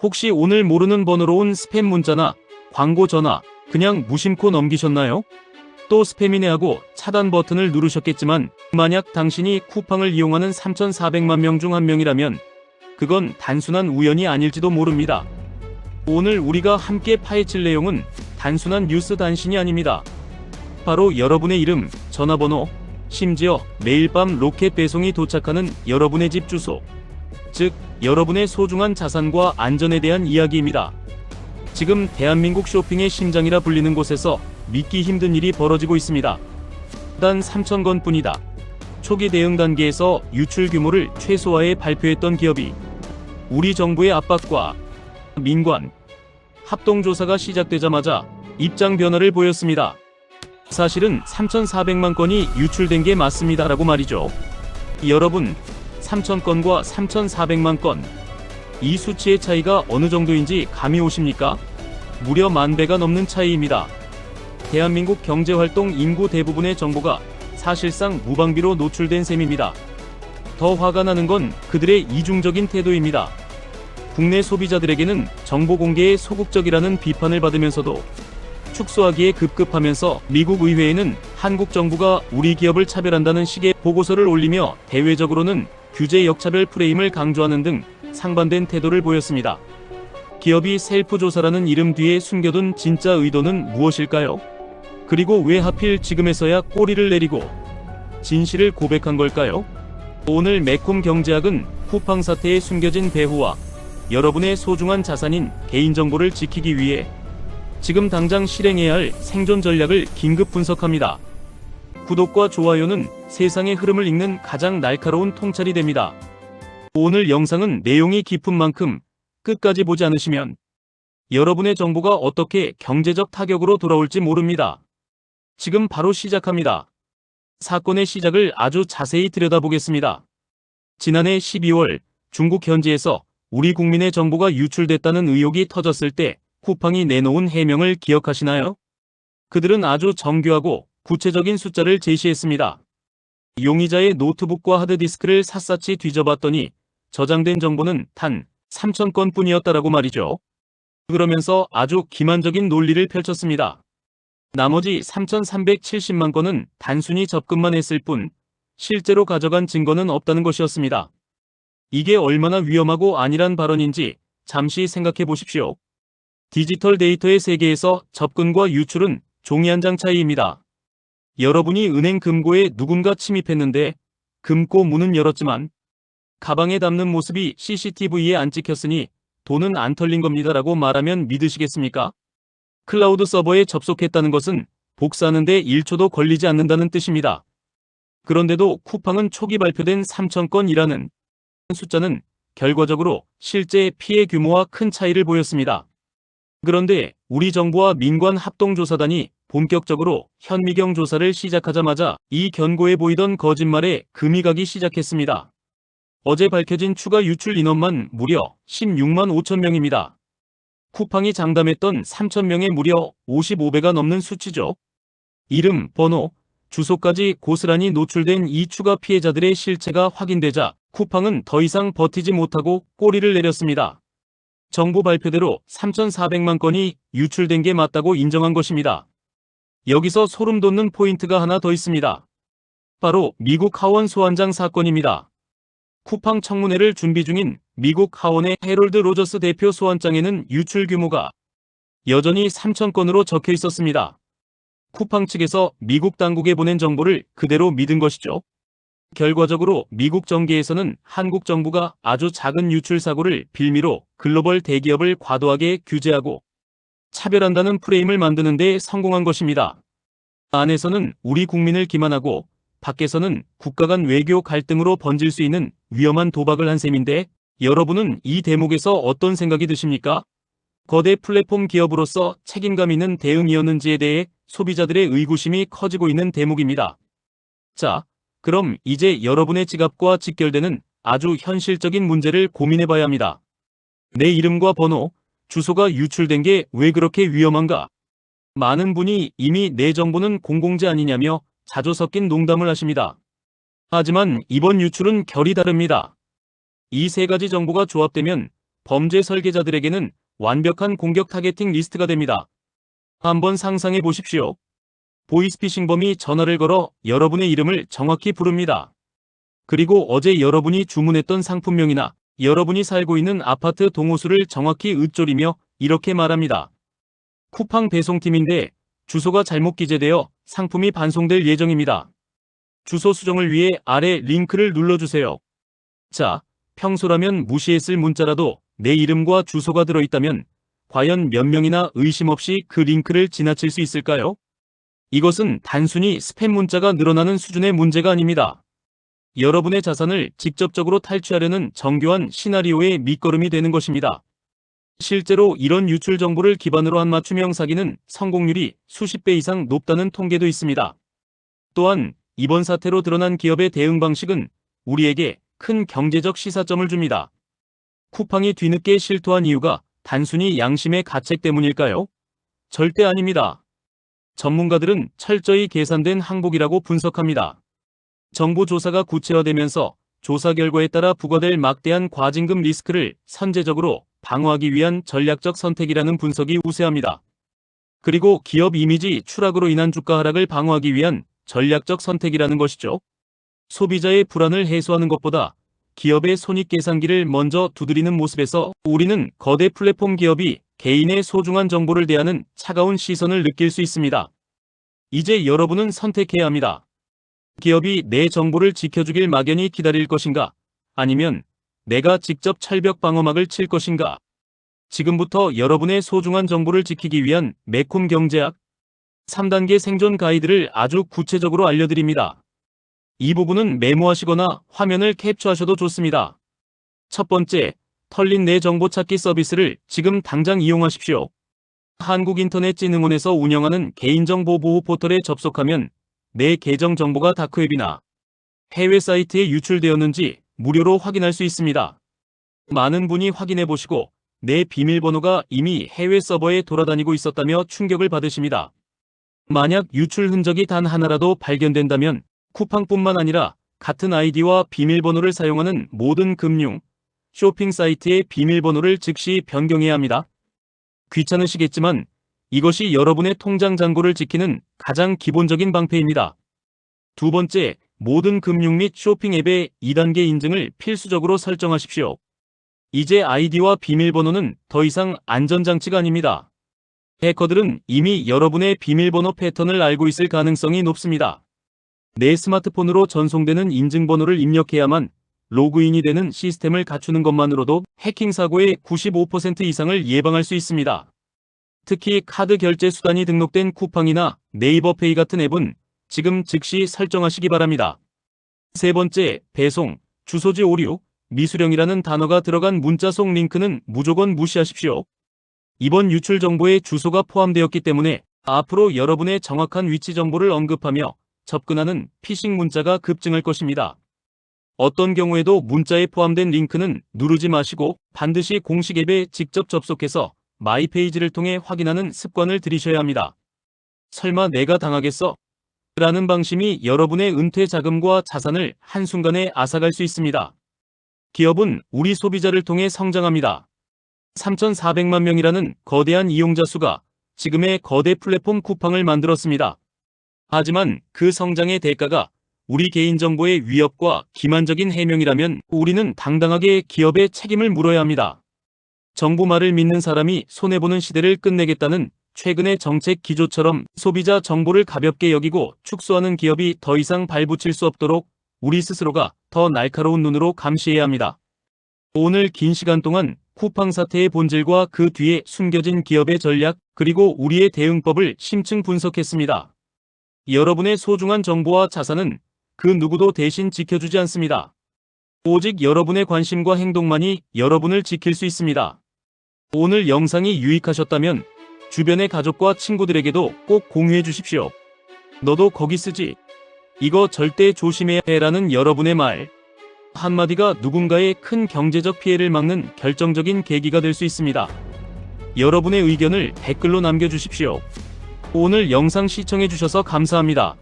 혹시 오늘 모르는 번호로 온 스팸 문자나 광고 전화 그냥 무심코 넘기셨나요? 또 스팸이네 하고 차단 버튼을 누르셨겠지만 만약 당신이 쿠팡을 이용하는 3,400만 명 중 한 명이라면 그건 단순한 우연이 아닐지도 모릅니다. 오늘 우리가 함께 파헤칠 내용은 단순한 뉴스 단신이 아닙니다. 바로 여러분의 이름, 전화번호, 심지어 매일 밤 로켓 배송이 도착하는 여러분의 집 주소, 즉 여러분의 소중한 자산과 안전에 대한 이야기입니다. 지금 대한민국 쇼핑의 심장이라 불리는 곳에서 믿기 힘든 일이 벌어지고 있습니다. 단 3,000건 뿐이다. 초기 대응 단계에서 유출 규모를 최소화해 발표했던 기업이 우리 정부의 압박과 민관 합동조사가 시작되자마자 입장 변화를 보였습니다. 사실은 3,400만 건이 유출된 게 맞습니다라고 말이죠. 여러분, 3,000건과 3,400만 건, 이 수치의 차이가 어느 정도인지 감이 오십니까? 무려 10,000배가 넘는 차이입니다. 대한민국 경제활동 인구 대부분의 정보가 사실상 무방비로 노출된 셈입니다. 더 화가 나는 건 그들의 이중적인 태도입니다. 국내 소비자들에게는 정보 공개에 소극적이라는 비판을 받으면서도 축소하기에 급급하면서 미국 의회에는 한국 정부가 우리 기업을 차별한다는 식의 보고서를 올리며 대외적으로는 규제 역차별 프레임을 강조하는 등 상반된 태도를 보였습니다. 기업이 셀프 조사라는 이름 뒤에 숨겨둔 진짜 의도는 무엇일까요? 그리고 왜 하필 지금에서야 꼬리를 내리고 진실을 고백한 걸까요? 오늘 매콤 경제학은 쿠팡 사태에 숨겨진 배후와 여러분의 소중한 자산인 개인정보를 지키기 위해 지금 당장 실행해야 할 생존 전략을 긴급 분석합니다. 구독과 좋아요는 세상의 흐름을 읽는 가장 날카로운 통찰이 됩니다. 오늘 영상은 내용이 깊은 만큼 끝까지 보지 않으시면 여러분의 정보가 어떻게 경제적 타격으로 돌아올지 모릅니다. 지금 바로 시작합니다. 사건의 시작을 아주 자세히 들여다보겠습니다. 지난해 12월 중국 현지에서 우리 국민의 정보가 유출됐다는 의혹이 터졌을 때 쿠팡이 내놓은 해명을 기억하시나요? 그들은 아주 정교하고 구체적인 숫자를 제시했습니다. 용의자의 노트북과 하드디스크를 샅샅이 뒤져봤더니 저장된 정보는 단 3,000건 뿐이었다라고 말이죠. 그러면서 아주 기만적인 논리를 펼쳤습니다. 나머지 3,370만 건은 단순히 접근만 했을 뿐 실제로 가져간 증거는 없다는 것이었습니다. 이게 얼마나 위험하고 안일한 발언인지 잠시 생각해 보십시오. 디지털 데이터의 세계에서 접근과 유출은 종이 한 장 차이입니다. 여러분이 은행 금고에 누군가 침입했는데 금고 문은 열었지만 가방에 담는 모습이 CCTV에 안 찍혔으니 돈은 안 털린 겁니다라고 말하면 믿으시겠습니까? 클라우드 서버에 접속했다는 것은 복사하는데 1초도 걸리지 않는다는 뜻입니다. 그런데도 쿠팡은 초기 발표된 3,000건이라는 숫자는 결과적으로 실제 피해 규모와 큰 차이를 보였습니다. 그런데 우리 정부와 민관 합동조사단이 본격적으로 현미경 조사를 시작하자마자 이 견고해 보이던 거짓말에 금이 가기 시작했습니다. 어제 밝혀진 추가 유출 인원만 무려 16만 5천 명입니다. 쿠팡이 장담했던 3,000명의 무려 55배가 넘는 수치죠. 이름, 번호, 주소까지 고스란히 노출된 이 추가 피해자들의 실체가 확인되자 쿠팡은 더 이상 버티지 못하고 꼬리를 내렸습니다. 정부 발표대로 3,400만 건이 유출된 게 맞다고 인정한 것입니다. 여기서 소름 돋는 포인트가 하나 더 있습니다. 바로 미국 하원 소환장 사건입니다. 쿠팡 청문회를 준비 중인 미국 하원의 해롤드 로저스 대표 소환장에는 유출 규모가 여전히 3,000건으로 적혀 있었습니다. 쿠팡 측에서 미국 당국에 보낸 정보를 그대로 믿은 것이죠. 결과적으로 미국 정계에서는 한국 정부가 아주 작은 유출 사고를 빌미로 글로벌 대기업을 과도하게 규제하고 차별한다는 프레임을 만드는 데 성공한 것입니다. 안에서는 우리 국민을 기만하고 밖에서는 국가 간 외교 갈등으로 번질 수 있는 위험한 도박을 한 셈인데 여러분은 이 대목에서 어떤 생각이 드십니까? 거대 플랫폼 기업으로서 책임감 있는 대응이었는지에 대해 소비자들의 의구심이 커지고 있는 대목입니다. 자, 그럼 이제 여러분의 지갑과 직결되는 아주 현실적인 문제를 고민해봐야 합니다. 내 이름과 번호, 주소가 유출된 게 왜 그렇게 위험한가? 많은 분이 이미 내 정보는 공공재 아니냐며 자주 섞인 농담을 하십니다. 하지만 이번 유출은 결이 다릅니다. 이 세 가지 정보가 조합되면 범죄 설계자들에게는 완벽한 공격 타겟팅 리스트가 됩니다. 한번 상상해 보십시오. 보이스피싱범이 전화를 걸어 여러분의 이름을 정확히 부릅니다. 그리고 어제 여러분이 주문했던 상품명이나 여러분이 살고 있는 아파트 동호수를 정확히 읊조리며 이렇게 말합니다. 쿠팡 배송팀인데 주소가 잘못 기재되어 상품이 반송될 예정입니다. 주소 수정을 위해 아래 링크를 눌러주세요. 자, 평소라면 무시했을 문자라도 내 이름과 주소가 들어있다면 과연 몇 명이나 의심 없이 그 링크를 지나칠 수 있을까요? 이것은 단순히 스팸 문자가 늘어나는 수준의 문제가 아닙니다. 여러분의 자산을 직접적으로 탈취하려는 정교한 시나리오의 밑거름이 되는 것입니다. 실제로 이런 유출 정보를 기반으로 한 맞춤형 사기는 성공률이 수십 배 이상 높다는 통계도 있습니다. 또한 이번 사태로 드러난 기업의 대응 방식은 우리에게 큰 경제적 시사점을 줍니다. 쿠팡이 뒤늦게 실토한 이유가 단순히 양심의 가책 때문일까요? 절대 아닙니다. 전문가들은 철저히 계산된 항복이라고 분석합니다. 정보 조사가 구체화되면서 조사 결과에 따라 부과될 막대한 과징금 리스크를 선제적으로 방어하기 위한 전략적 선택이라는 분석이 우세합니다. 그리고 기업 이미지 추락으로 인한 주가 하락을 방어하기 위한 전략적 선택이라는 것이죠. 소비자의 불안을 해소하는 것보다 기업의 손익계산기를 먼저 두드리는 모습에서 우리는 거대 플랫폼 기업이 개인의 소중한 정보를 대하는 차가운 시선을 느낄 수 있습니다. 이제 여러분은 선택해야 합니다. 기업이 내 정보를 지켜주길 막연히 기다릴 것인가? 아니면 내가 직접 철벽 방어막을 칠 것인가? 지금부터 여러분의 소중한 정보를 지키기 위한 매콤 경제학 3단계 생존 가이드를 아주 구체적으로 알려드립니다. 이 부분은 메모하시거나 화면을 캡처하셔도 좋습니다. 첫 번째, 털린 내 정보 찾기 서비스를 지금 당장 이용하십시오. 한국인터넷진흥원에서 운영하는 개인정보 보호 포털에 접속하면 내 계정 정보가 다크웹이나 해외 사이트에 유출되었는지 무료로 확인할 수 있습니다. 많은 분이 확인해 보시고 내 비밀번호가 이미 해외 서버에 돌아다니고 있었다며 충격을 받으십니다. 만약 유출 흔적이 단 하나라도 발견된다면 쿠팡뿐만 아니라 같은 아이디와 비밀번호를 사용하는 모든 금융, 쇼핑 사이트의 비밀번호를 즉시 변경해야 합니다. 귀찮으시겠지만 이것이 여러분의 통장 잔고를 지키는 가장 기본적인 방패입니다. 두 번째, 모든 금융 및 쇼핑 앱의 2단계 인증을 필수적으로 설정하십시오. 이제 아이디와 비밀번호는 더 이상 안전장치가 아닙니다. 해커들은 이미 여러분의 비밀번호 패턴을 알고 있을 가능성이 높습니다. 내 스마트폰으로 전송되는 인증번호를 입력해야만 로그인이 되는 시스템을 갖추는 것만으로도 해킹 사고의 95% 이상을 예방할 수 있습니다. 특히 카드 결제 수단이 등록된 쿠팡이나 네이버페이 같은 앱은 지금 즉시 설정하시기 바랍니다. 세 번째, 배송, 주소지 오류, 미수령이라는 단어가 들어간 문자 속 링크는 무조건 무시하십시오. 이번 유출 정보에 주소가 포함되었기 때문에 앞으로 여러분의 정확한 위치 정보를 언급하며 접근하는 피싱 문자가 급증할 것입니다. 어떤 경우에도 문자에 포함된 링크는 누르지 마시고 반드시 공식 앱에 직접 접속해서 마이 페이지를 통해 확인하는 습관을 들이셔야 합니다. 설마 내가 당하겠어? 라는 방심이 여러분의 은퇴 자금과 자산을 한순간에 앗아갈 수 있습니다. 기업은 우리 소비자를 통해 성장합니다. 3,400만 명이라는 거대한 이용자 수가 지금의 거대 플랫폼 쿠팡을 만들었습니다. 하지만 그 성장의 대가가 우리 개인정보의 위협과 기만적인 해명이라면 우리는 당당하게 기업의 책임을 물어야 합니다. 정부 말을 믿는 사람이 손해보는 시대를 끝내겠다는 최근의 정책 기조처럼 소비자 정보를 가볍게 여기고 축소하는 기업이 더 이상 발붙일 수 없도록 우리 스스로가 더 날카로운 눈으로 감시해야 합니다. 오늘 긴 시간 동안 쿠팡 사태의 본질과 그 뒤에 숨겨진 기업의 전략 그리고 우리의 대응법을 심층 분석했습니다. 여러분의 소중한 정보와 자산은 그 누구도 대신 지켜주지 않습니다. 오직 여러분의 관심과 행동만이 여러분을 지킬 수 있습니다. 오늘 영상이 유익하셨다면 주변의 가족과 친구들에게도 꼭 공유해 주십시오. 너도 거기 쓰지? 이거 절대 조심해야 해라는 여러분의 말 한마디가 누군가의 큰 경제적 피해를 막는 결정적인 계기가 될 수 있습니다. 여러분의 의견을 댓글로 남겨주십시오. 오늘 영상 시청해 주셔서 감사합니다.